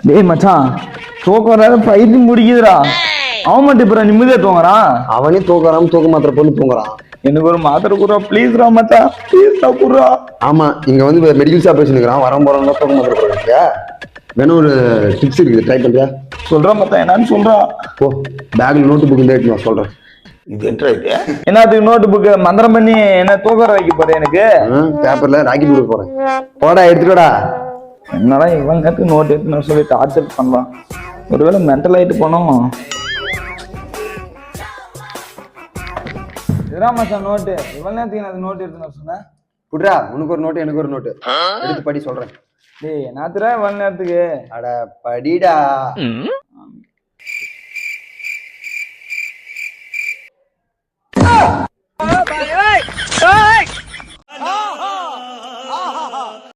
டேய் மச்சான் தூக்கம் வராது பைத்தியம் முடிக்குதுடா. அவன் மட்டும் இப்ப நிம்மதியா தூங்குறான். அவனே தூக்குறான், தூக்க மாத்திரை பொண்ணு தூங்குறான். எனக்கு ஒரு மாத்திரை குடுறா ப்ளீஸ்ரா மச்சான், ப்ளீஸ்ரா குடுறா. ஆமா, இங்க வந்து மெடிக்கல் ஷாப் வச்சுருக்கான். வர போறாங்க தூக்க மாத்திரை போடுறீங்க. வேணும் ஒரு டிப்ஸ் இருக்குது, ட்ரை பண்றியா? சொல்றா மச்சான், என்னன்னு சொல்றா. ஓ, பேக்ல நோட்டு புக் எடுத்து நான் சொல்றேன். இது என்ன இது? என்னத்துக்கு நோட்டு புக்கு மந்திரம் பண்ணி என்ன தூக்கற வைக்க போறேன்? எனக்கு பேப்பர்ல ராக்கெட் கொடுக்க போறேன். போடா எடுத்துக்கோடா. என்னடா இவன் நேரத்துக்கு நோட் எடுத்துன்னு சொல்லி டார்ச்சர் பண்ணலாம். ஒருவேளை மென்டல் ஆயிட்டு போனோம். இதுதான் மச்சான் நோட்டு. இவ்வளவு நேரத்துக்கு நான் நோட் எடுத்துன்னு சொன்னேன். புட்ரா, உனக்கு ஒரு நோட்டு எனக்கு ஒரு நோட்டு எடுத்து படி சொல்றேன். டேய் நாத்துறா இவ்வளவு நேரத்துக்கு. அட படிடா.